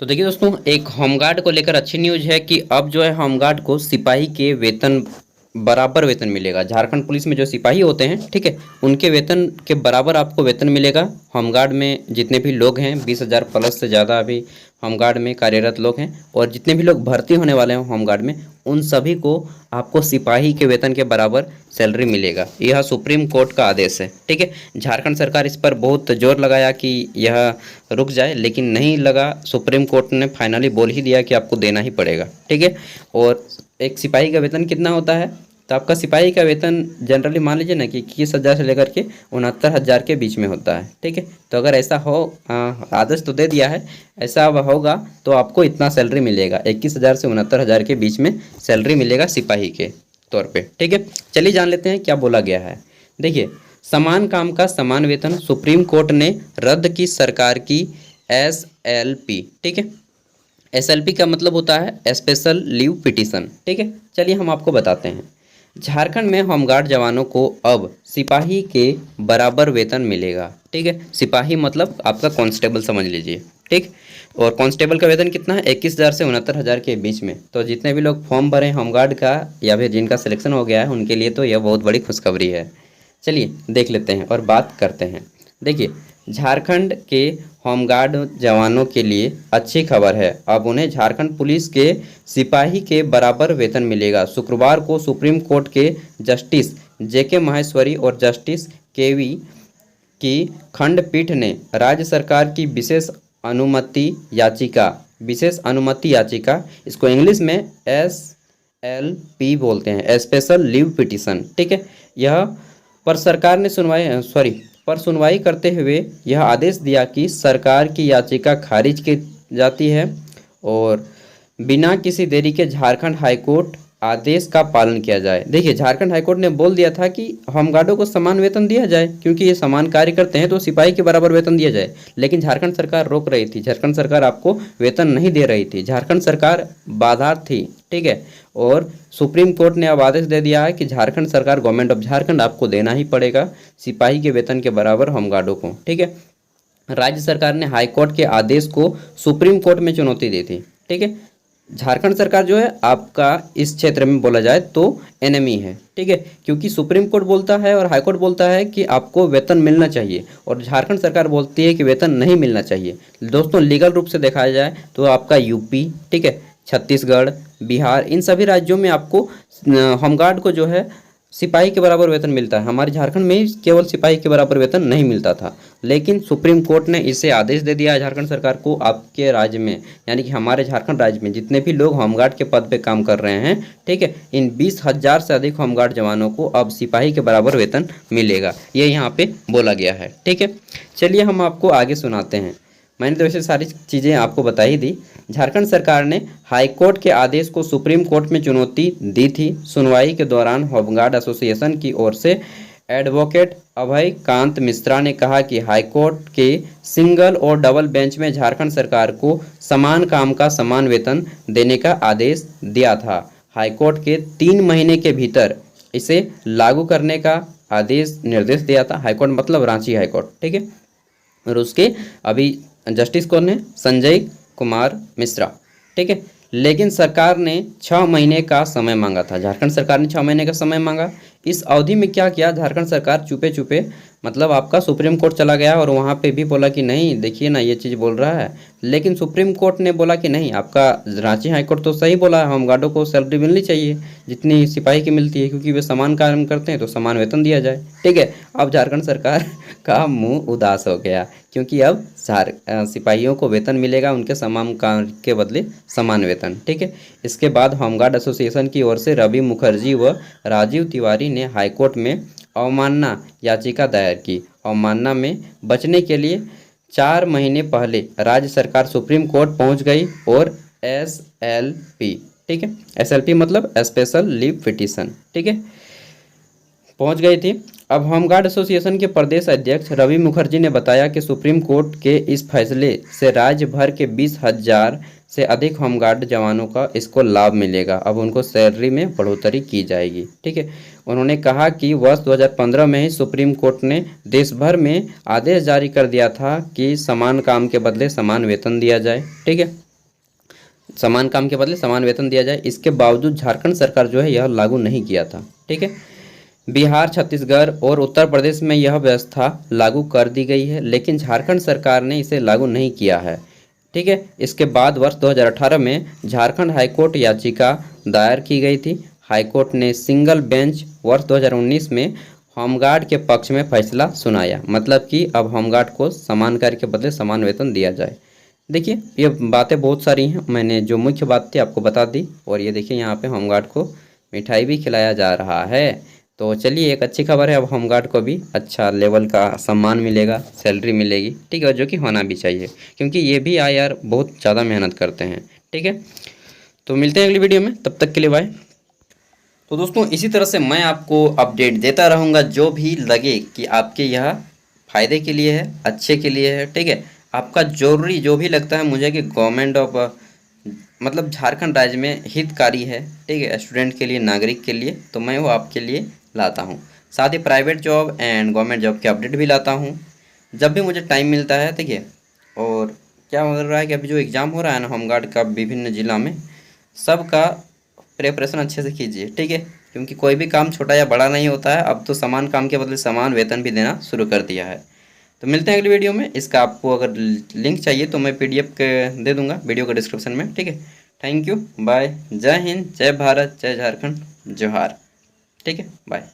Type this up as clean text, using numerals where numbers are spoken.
तो देखिए दोस्तों, एक होमगार्ड को लेकर अच्छी न्यूज़ है कि अब जो है होमगार्ड को सिपाही के वेतन बराबर वेतन मिलेगा। झारखंड पुलिस में जो सिपाही होते हैं, ठीक है, उनके वेतन के बराबर आपको वेतन मिलेगा। होमगार्ड में जितने भी लोग हैं 20,000 प्लस से ज़्यादा अभी होमगार्ड में कार्यरत लोग हैं, और जितने भी लोग भर्ती होने वाले हैं होमगार्ड में, उन सभी को आपको सिपाही के वेतन के बराबर सैलरी मिलेगा। यह सुप्रीम कोर्ट का आदेश है, ठीक है। झारखंड सरकार इस पर बहुत जोर लगाया कि यह रुक जाए, लेकिन नहीं लगा। सुप्रीम कोर्ट ने फाइनली बोल ही दिया कि आपको देना ही पड़ेगा, ठीक है। और एक सिपाही का वेतन कितना होता है? तो आपका सिपाही का वेतन जनरली मान लीजिए ना कि 21,000 से लेकर के 69,000 के बीच में होता है, ठीक है। तो अगर ऐसा हो, आदेश तो दे दिया है, ऐसा अब होगा तो आपको इतना सैलरी मिलेगा, 21,000 से 69,000 के बीच में सैलरी मिलेगा सिपाही के तौर पे, ठीक है। चलिए जान लेते हैं क्या बोला गया है। देखिए, समान काम का समान वेतन, सुप्रीम कोर्ट ने रद्द की सरकार की SLP, ठीक है। SLP का मतलब होता है स्पेशल लीव पिटीशन, ठीक है। चलिए हम आपको बताते हैं। झारखंड में होमगार्ड जवानों को अब सिपाही के बराबर वेतन मिलेगा, ठीक है। सिपाही मतलब आपका कांस्टेबल समझ लीजिए, ठीक। और कांस्टेबल का वेतन कितना है? 21,000 से 69,000 के बीच में। तो जितने भी लोग फॉर्म भरे होमगार्ड का या फिर जिनका सिलेक्शन हो गया है, उनके लिए तो यह बहुत बड़ी खुशखबरी है। चलिए देख लेते हैं और बात करते हैं। देखिए, झारखंड के होमगार्ड जवानों के लिए अच्छी खबर है। अब उन्हें झारखंड पुलिस के सिपाही के बराबर वेतन मिलेगा। शुक्रवार को सुप्रीम कोर्ट के जस्टिस JK माहेश्वरी और जस्टिस KV की खंडपीठ ने राज्य सरकार की विशेष अनुमति याचिका, इसको इंग्लिश में SLP बोलते हैं, स्पेशल लीव पिटीशन, ठीक है। यह पर सरकार ने सुनवाई करते हुए यह आदेश दिया कि सरकार की याचिका खारिज की जाती है और बिना किसी देरी के झारखंड हाईकोर्ट आदेश का पालन किया जाए। देखिए, झारखंड हाईकोर्ट ने बोल दिया था कि होमगार्डों को समान वेतन दिया जाए, क्योंकि ये समान कार्य करते हैं तो सिपाही के बराबर वेतन दिया जाए। लेकिन झारखंड सरकार रोक रही थी, झारखंड सरकार आपको वेतन नहीं दे रही थी, झारखंड सरकार बाधा थी, ठीक है। और सुप्रीम कोर्ट ने अब आदेश दे दिया है कि झारखंड सरकार, गवर्नमेंट ऑफ झारखंड, आपको देना ही पड़ेगा सिपाही के वेतन के बराबर होमगार्डों को, ठीक है। राज्य सरकार ने हाईकोर्ट के आदेश को सुप्रीम कोर्ट में चुनौती दी थी, ठीक है। झारखंड सरकार जो है आपका इस क्षेत्र में बोला जाए तो एनिमी है, ठीक है, क्योंकि सुप्रीम कोर्ट बोलता है और हाई कोर्ट बोलता है कि आपको वेतन मिलना चाहिए, और झारखंड सरकार बोलती है कि वेतन नहीं मिलना चाहिए। दोस्तों, लीगल रूप से देखा जाए तो आपका यूपी, ठीक है, छत्तीसगढ़, बिहार, इन सभी राज्यों में आपको होमगार्ड को जो है सिपाही के बराबर वेतन मिलता है। हमारे झारखंड में ही केवल सिपाही के बराबर वेतन नहीं मिलता था, लेकिन सुप्रीम कोर्ट ने इसे आदेश दे दिया है झारखंड सरकार को, आपके राज्य में, यानी कि हमारे झारखंड राज्य में जितने भी लोग होमगार्ड के पद पे काम कर रहे हैं, ठीक है, इन 20,000 से अधिक होमगार्ड जवानों को अब सिपाही के बराबर वेतन मिलेगा। ये यहाँ पे बोला गया है, ठीक है। चलिए हम आपको आगे सुनाते हैं। मैंने तो वैसे सारी चीज़ें आपको बता ही दी। झारखंड सरकार ने हाईकोर्ट के आदेश को सुप्रीम कोर्ट में चुनौती दी थी। सुनवाई के दौरान होमगार्ड एसोसिएशन की ओर से एडवोकेट अभय कांत मिश्रा ने कहा कि हाईकोर्ट के सिंगल और डबल बेंच में झारखंड सरकार को समान काम का समान वेतन देने का आदेश दिया था। हाईकोर्ट के 3 महीने के भीतर इसे लागू करने का निर्देश दिया था। हाईकोर्ट मतलब रांची हाईकोर्ट, ठीक है। और उसके अभी जस्टिस कौन है? संजय कुमार मिश्रा, ठीक है। लेकिन सरकार ने 6 महीने का समय मांगा था। झारखंड सरकार ने 6 महीने का समय मांगा। इस अवधि में क्या किया झारखंड सरकार? चुपे चुपे, मतलब आपका सुप्रीम कोर्ट चला गया और वहाँ पे भी बोला कि नहीं, देखिए ना ये चीज़ बोल रहा है, लेकिन सुप्रीम कोर्ट ने बोला कि नहीं, आपका रांची हाईकोर्ट तो सही बोला है, होमगार्डों को सैलरी मिलनी चाहिए जितनी सिपाही की मिलती है, क्योंकि वे समान काम करते हैं तो समान वेतन दिया जाए, ठीक है। अब झारखंड सरकार का मुंह उदास हो गया, क्योंकि अब सिपाहियों को वेतन मिलेगा उनके समान काम के बदले समान वेतन, ठीक है। इसके बाद होमगार्ड एसोसिएशन की ओर से रवि मुखर्जी व राजीव तिवारी ने हाईकोर्ट में अवमानना याचिका दायर की। अवमानना में बचने के लिए 4 महीने पहले राज्य सरकार सुप्रीम कोर्ट पहुंच गई और SLP, ठीक है, SLP मतलब स्पेशल लीव पिटीशन, ठीक है, पहुंच गई थी। अब होमगार्ड एसोसिएशन के प्रदेश अध्यक्ष रवि मुखर्जी ने बताया कि सुप्रीम कोर्ट के इस फैसले से राज्य भर के 20,000 से अधिक होमगार्ड जवानों का इसको लाभ मिलेगा। अब उनको सैलरी में बढ़ोतरी की जाएगी, ठीक है। उन्होंने कहा कि वर्ष 2015 में ही सुप्रीम कोर्ट ने देश भर में आदेश जारी कर दिया था कि समान काम के बदले समान वेतन दिया जाए, ठीक है। समान काम के बदले समान वेतन दिया जाए, इसके बावजूद झारखंड सरकार जो है यह लागू नहीं किया था। ठीक है, बिहार, छत्तीसगढ़ और उत्तर प्रदेश में यह व्यवस्था लागू कर दी गई है, लेकिन झारखंड सरकार ने इसे लागू नहीं किया है। ठीक है, इसके बाद वर्ष 2018 में झारखंड हाईकोर्ट याचिका दायर की गई थी। हाईकोर्ट ने सिंगल बेंच वर्ष 2019 में होमगार्ड के पक्ष में फैसला सुनाया, मतलब कि अब होमगार्ड को समान कार्य के बदले समान वेतन दिया जाए। देखिए, ये बातें बहुत सारी हैं, मैंने जो मुख्य बात थी आपको बता दी। और ये देखिए यहाँ पे होमगार्ड को मिठाई भी खिलाया जा रहा है। तो चलिए, एक अच्छी खबर है, अब होमगार्ड को भी अच्छा लेवल का सम्मान मिलेगा, सैलरी मिलेगी। ठीक है, जो कि होना भी चाहिए, क्योंकि ये भी यार बहुत ज़्यादा मेहनत करते हैं। ठीक है, तो मिलते हैं अगली वीडियो में, तब तक के लिए बाय। तो दोस्तों, इसी तरह से मैं आपको अपडेट देता रहूँगा, जो भी लगे कि आपके यह फ़ायदे के लिए है, अच्छे के लिए है। ठीक है, आपका जरूरी जो भी लगता है मुझे कि गवर्नमेंट ऑफ मतलब झारखंड राज्य में हितकारी है, ठीक है, स्टूडेंट के लिए, नागरिक के लिए, तो मैं वो आपके लिए लाता हूँ। साथ ही private job and government job के अपडेट भी लाता हूँ जब भी मुझे टाइम मिलता है। ठीक है, और क्या हो रहा है कि अभी जो एग्ज़ाम हो रहा है ना होमगार्ड का विभिन्न जिला में, सबका प्रिपरेशन अच्छे से कीजिए। ठीक है, क्योंकि कोई भी काम छोटा या बड़ा नहीं होता है, अब तो समान काम के बदले समान वेतन भी देना शुरू कर दिया है। तो मिलते हैं अगली वीडियो में। इसका आपको अगर लिंक चाहिए तो मैं PDF के दे दूंगा वीडियो के डिस्क्रिप्शन में। ठीक है, थैंक यू, बाय, जय हिंद, जय भारत, जय झारखंड, जोहार। ठीक है, बाय।